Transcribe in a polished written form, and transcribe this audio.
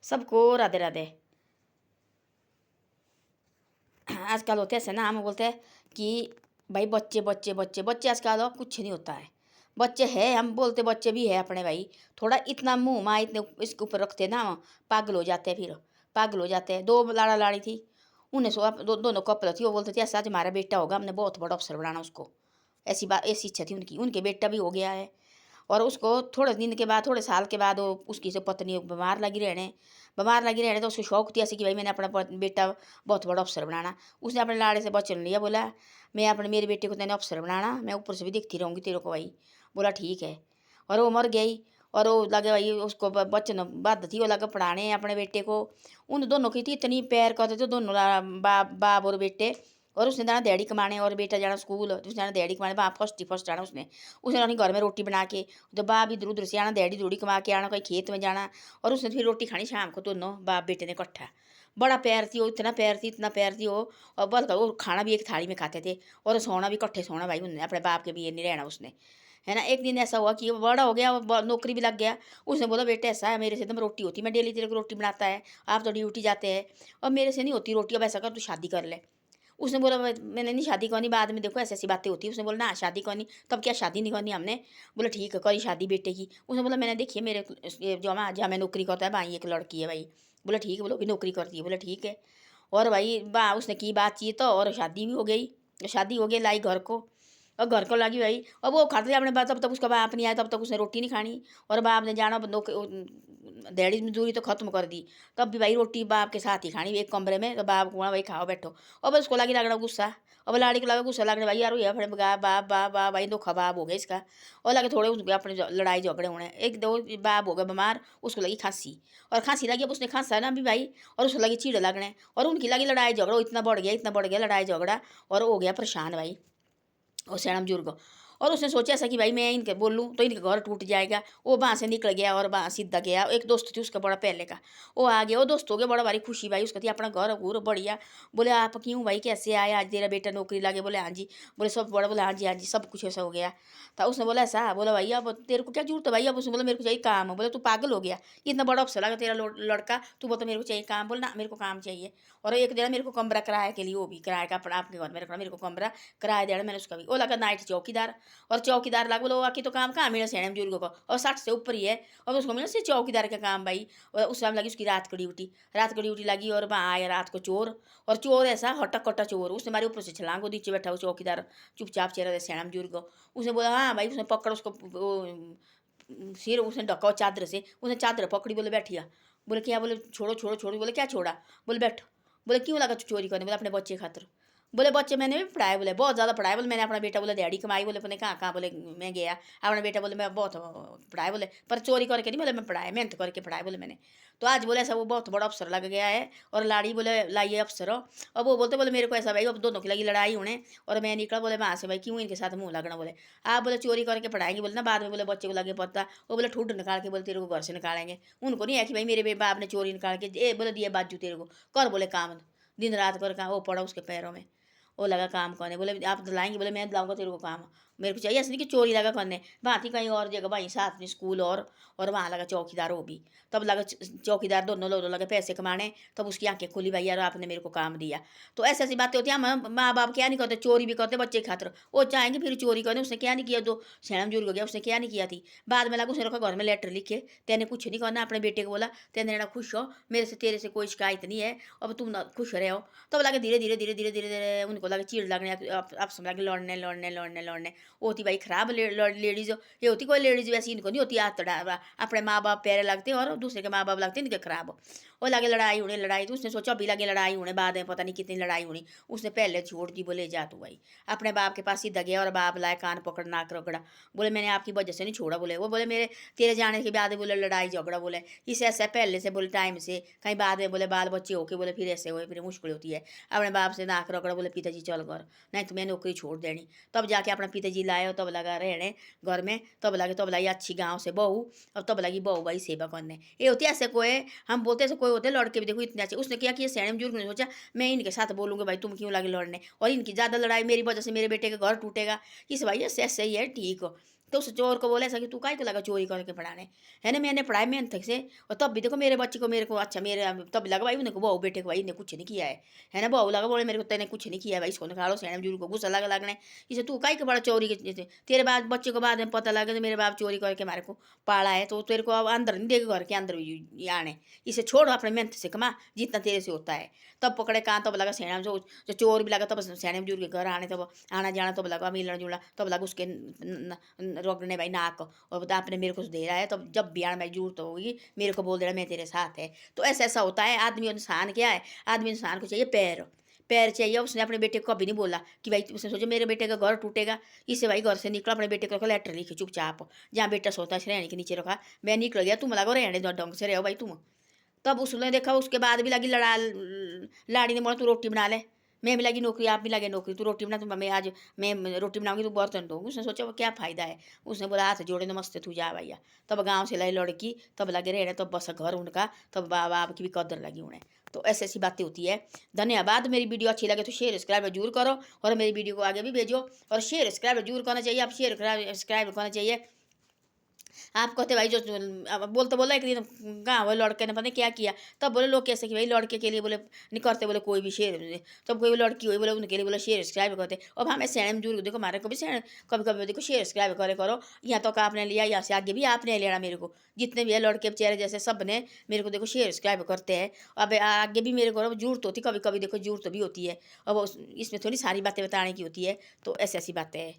सबको राधे राधे। आजकल होते ऐसे ना, हम बोलते हैं कि भाई बच्चे बच्चे बच्चे बच्चे, आजकल कुछ नहीं होता है। बच्चे है, हम बोलते बच्चे भी है अपने भाई। थोड़ा इतना मुंह माँ इतने इसके ऊपर रखते ना, पागल हो जाते हैं। फिर पागल हो जाते हैं। दो लाड़ा लाड़ी थी, उन्हें सो दोनों कपल थी। वो बोलते थे ऐसा आज हमारा बेटा होगा, हमने बहुत बड़ा अफसर बनाना उसको। ऐसी बात, ऐसी इच्छा थी उनकी। उनके बेटा भी हो गया है। और उसको थोड़े दिन के बाद, थोड़े साल के बाद, वो उसकी से पत्नी बीमार लगी रहने। बीमार लगी रहने तो उसको शौक थी ऐसी कि भाई मैंने अपना बेटा बहुत बड़ा अफसर बनाना। उसने अपने लाड़े से वचन लिया, बोला मैं अपने मेरे बेटे को तेने अफसर बनाना, मैं ऊपर से भी देखती रहूँगी तेरे को भाई। बोला ठीक है। और वो मर गई। और वो लगे भाई उसको वचन बात थी, वो लगे पढ़ाने अपने बेटे को। उन दोनों की थी इतनी प्यार करते थे दोनों, बाप और बेटे। और उसने जाना दिहाड़ी कमाने और बेटा जाना स्कूल। उसने जाना दिहाड़ी कमाने, बाप फर्स्ट ही फर्स्ट जाना उसने। उसने अपनी घर में रोटी बना के, जब बाप इधर उधर से आना, दिहाड़ी दूड़ी कमा के आना, कहीं खेत में जाना। और उसने फिर रोटी खानी शाम को, दोनों बाप बेटे ने इकट्ठा। बड़ा प्यार थी वो, इतना प्यार थी, इतना प्यार थी वो। और बल्कि वो खाना भी एक थाली में खाते थे। और सोना भी इकट्ठे सोना भाई उन्होंने, अपने बाप के भी नहीं रहना उसने, है ना। एक दिन ऐसा हुआ कि वो बड़ा हो गया, वो नौकरी भी लग गया। उसने बोला बेटा ऐसा है, मेरे से तो रोटी होती, मैं डेली तेरे को रोटी बनाता है, आप तो ड्यूटी जाते हैं और मेरे से नहीं होती रोटी। अब ऐसा कर, तू शादी कर ले। उसने बोला मैंने नहीं शादी करनी, बाद में देखो ऐसी ऐसी बातें होती है। उसने बोला ना शादी करनी, तब क्या शादी नहीं करनी हमने। बोला ठीक है करी शादी बेटे की। उसने बोला मैंने देखिए मेरे जो हमारा जहाँ मैं नौकरी करता है भाई, एक लड़की है भाई। बोला ठीक है, बोलो भी नौकरी करती है। बोला ठीक है। और भाई बा उसने की बातचीत तो, और शादी भी हो गई। शादी हो गई, लाई घर को। और घर को लगी भाई, और वो खाते थे अपने बाप, तब तक उसका बाप नहीं आया, तब तक उसने रोटी नहीं खानी। और बाप ने जाना दिहाड़ी मजदूरी तो खत्म कर दी। तब भी भाई रोटी बाप के साथ ही खानी एक कमरे में। तो बाप को भाई खाओ बैठो। और बस उसको लगी लगना गुस्सा। अब लाड़ी को लगा गुस्सा लगने भाई, यार ये अपने बाप बाप बाप बाप भाई दो खबाब हो गए इसका। और लगे थोड़े उसके अपने लड़ाई झगड़े होने, एक दो बाप हो गए बीमार, उसको लगी खांसी। और खांसी लगी, अब उसने खांसा ना भी भाई, और उसको लगी चीड़ लगने। और उनकी लगी लड़ाई झगड़ा, इतना बढ़ गया, इतना बढ़ गया लड़ाई झगड़ा। और हो गया परेशान भाई और सैणम जुर्ग। और उसने सोचा ऐसा कि भाई मैं इनके बोलूँ तो इनके घर टूट जाएगा। वो वहाँ से निकल गया और वहाँ सीधा गया। एक दोस्त थी उसका बड़ा पहले का, वो आ गया। वो दोस्त हो गया बड़ा भारी खुशी भाई उसका थी, अपना घर घूर बढ़िया। बोले आप क्यों भाई, कैसे आए आज, तेरा बेटा नौकरी लगे। बोले हाँ जी। बोले सब बड़ा, बोले हाँ जी सब कुछ ऐसा हो गया। तो उसने बोला ऐसा, बोला भाई अब तेरे को क्या जरूरत है भाई। अब उसने बोला मेरे को चाहिए काम। बोले तू पागल हो गया, इतना बड़ा अफसर लगा तेरा लड़का, तू बोलता मेरे को चाहिए काम। बोला ना मेरे को काम चाहिए। और एक देना मेरे को कमरा किराए के लिए, वो भी किराए का अपना आपके घर में रखना, मेरे को कमरा किराया देना। मैंने उसका भी, वो लगा नाइट चौकीदार। और चौकीदार लगा, बोलो आके तो काम कहाँ मिला सेने बुजुर्गों को, और 60 से ऊपर ही है। और उसको मिला से चौकीदार का काम भाई। और उस टाइम लगी उसकी रात की ड्यूटी, रात की ड्यूटी लगी। और वहाँ आया रात को चोर। और चोर ऐसा हटा कट्टा चोर, उसने हमारे ऊपर से छलांग को नीचे बैठा वो चौकीदार चुपचाप चेहरा सेना बुजुर्ग। उसने बोला हाँ भाई, उसने पकड़ उसको सिर उसने ढका चादर से, उसने चादर पकड़ी। बोले बैठिया। बोले क्या, बोले छोड़ो छोड़ो छोड़ो। बोले क्या छोड़ा। बोले बैठो। बोले क्यों लगा चोरी करने। बोले अपने बच्चे खातिर। बोले बच्चे मैंने भी पढ़ाए, बोले बहुत ज़्यादा पढ़ाए। बोले मैंने अपना बेटा बोले दिहाड़ी कमाई। बोले अपने कहाँ कहाँ बोले मैं गया। अपना बेटा बोले मैं बहुत पढ़ाए, बोले पर चोरी करके नहीं, बोले मैं पढ़ाए मेहनत करके पढ़ाए बोले मैंने। तो आज बोले ऐसा वो बहुत बड़ा अफसर लग गया है। और लाड़ी बोले लाइए अफसर हो। अब वो बोलते बोले मेरे को ऐसा भाई, अब दोनों की लगी लड़ाई होने। और मैं निकला बोले वहाँ से भाई, क्यों इनके साथ मुँह लगना। बोले आप बोले चोरी करके पढ़ाएंगे, बोले ना बाद में बोले बच्चे को लगे पता। वो बोले ठूड निकाल के बोले तेरे को घर से निकालेंगे। उनको नहीं है कि भाई मेरे बाप ने चोरी निकाल के ए बोले दिए बाजू तेरे को कर, बोले काम दिन रात कर कहाँ वो पड़ा उसके पैरों में। वो लगा काम करने। बोले आप दिलाएंगे। बोले मैं दिलाऊंगा तेरे को काम, मेरे को चाहिए ऐसे नहीं कि चोरी लगा करने। वहाँ थी कहीं और जगह वहीं साथ में स्कूल और वहाँ लगा चौकीदार वो भी। तब लगा चौकीदार दोनों लोग लगे पैसे कमाने। तब उसकी आंखें खुली भाई, यार आपने मेरे को काम दिया। तो ऐसी ऐसी बातें होती हैं। हम माँ बाप क्या नहीं करते, चोरी भी करते बच्चे की खातिर। वो चाहेंगे फिर चोरी करने, उसने क्या नहीं किया, जो सैणम जुर्ग हो गया उसने क्या नहीं किया थी। बाद में लगा उसने रखा घर में लेटर लिखे, तेने कुछ नहीं करना। अपने बेटे को बोला तेने रहना खुश हो, मेरे से तेरे से कोई शिकायत नहीं है, अब तुम ना खुश रहे हो। तब लगे धीरे धीरे धीरे धीरे धीरे धीरे उनको लगे चीड़ लगने, अब समझ लगे लड़ने लड़ने लड़ने लड़ने। वो होती भाई खराब लेडीज। ये होती कोई लेडीज वैसी इनको नहीं होती, अपने माँ बाप प्यारे लगते और दूसरे के माँ बाप लगते इनके खराब। और लगे लड़ाई होने लड़ाई, तो उसने सोचा अभी लगे लड़ाई होने, बाद में पता नहीं कितनी लड़ाई होनी। उसने पहले छोड़ दी, बोले जा तू भाई। अपने बाप के पास सीधा गया और बाप लाए कान पकड़ नाक रगड़ा। बोले मैंने आपकी वजह से नहीं छोड़ा। बोले वो बोले मेरे तेरे जाने के बाद बोले लड़ाई झगड़ा, बोले इसे ऐसा पहले से बोले टाइम से, कहीं बाद में बोले बाल बच्चे होके बोले फिर ऐसे हुए, फिर मुश्किल होती है। अपने बाप से नाक रगड़ा, बोले पिताजी चल कर, नहीं तुम्हें नौकरी छोड़ देनी। तब जाके अपना पिताजी लाए, तब लगा रहने घर में। तब लगी अच्छी गाँव से बहू, और तब लगी बहू भाई सेवा करने। ये होती है ऐसे कोई, हम बोलते ऐसे कोई होते लड़के भी देखो इतने अच्छे। उसने क्या किया, सैणम जुर्ग ने सोचा मैं इनके साथ बोलूँगा भाई, तुम क्यों लगे लड़ने, और इनकी ज़्यादा लड़ाई मेरी वजह से मेरे बेटे का घर टूटेगा। इस भाई ऐसे ऐसे ही है ठीक हो। तो उस चोर को बोले ऐसा कि तू काहे को लगा चोरी करके पढ़ाने, है ना, मैंने पढ़ाया मेहनत से। और तब भी देखो मेरे बच्चे को, मेरे को अच्छा, मेरे तब भी लगा भाई उन्हें को बहू बेटे को भाई इन्हें कुछ नहीं किया है ना, बहू लगा बोले मेरे को तेने कुछ नहीं किया है भाई, इसको निकालो सैनम जूर को गुस्सा लगा लगने, इसे तू काहे के बड़ा चोरी के तेरे बाद बच्चे को बाद में पता लगे तो मेरे बाप चोरी करके हमारे को पाला है, तो तेरे को अब अंदर नहीं देगा, घर के अंदर भी आने, इसे छोड़ अपने मेहनत से कमा जितना तेरे से होता है। तब पकड़े कहाँ, तब लगा सैनम जो चोर भी लगा, तब सैनम जूर के घर आने, तब आना जाना, तब लगा मिलना जुलना, तब लगा उसके रोकने भाई नाक, और आपने मेरे को दे रहा है, तब जब भी आना भाई जरूरत होगी मेरे को बोल देना, मैं तेरे साथ है। तो ऐसा ऐसा होता है। आदमी इंसान क्या है, आदमी इंसान को चाहिए पैर, पैर चाहिए। उसने अपने बेटे को कभी नहीं बोला कि भाई, उसने सोचा मेरे बेटे का घर टूटेगा, इससे भाई घर से निकला, अपने बेटे को लेटर लिखे चुपचाप, जहाँ बेटा सोता है रहने के नीचे रखा, मैं निकल गया, तुम लगो रहने दो ढंग से रहो भाई तुम। तब उसने देखा, उसके बाद भी लगी लड़ा, लाड़ी ने बोला तू रोटी बना ले, मैं भी लगी नौकरी, आप भी लगे नौकरी, तू रोटी बना, तुम मैं आज मैं रोटी बनाऊंगी, तू बर्तन धोऊंगी। उसने सोचा वो क्या फ़ायदा है, उसने बोला हाथ जोड़े नमस्ते तू जा भैया। तब गाँव से लाई लड़की, तब लगे रहे, तब बस घर उनका, तब बाप बाप की भी कदर लगी उन्हें। तो ऐसी ऐसी बातें होती है। धन्यवाद। मेरी वीडियो अच्छी लगे तो शेयर सब्सक्राइब जरूर करो, और मेरी वीडियो को आगे भी भेजो, और शेयर सब्सक्राइब जरूर करना चाहिए। आप शेयर सब्सक्राइब करना चाहिए। आप कहते भाई जो अब बोलते बोला एक दिन गाँव वाले लड़के ने पता नहीं क्या किया, तब बोले लोग कैसे कि भाई लड़के के लिए बोले नहीं करते, बोले कोई भी शेयर, तब कोई लड़की हुई बोले उनके लिए बोले शेयर सब्सक्राइब करते। अब हमें सैनम जूर देखो, हमारे को भी कभी कभी देखो शेयर सब्सक्राइब करे करो। यहाँ तक आपने लिया, यहाँ से आगे भी आपने लेना, मेरे को जितने भी है लड़के बेचारे जैसे सब ने मेरे को देखो शेयर सब्सक्राइब करते हैं। अब आगे भी मेरे को जरूरत होती, कभी कभी देखो जरूरत भी होती है। अब इसमें थोड़ी सारी बातें बताने की होती है, तो ऐसी ऐसी बातें हैं।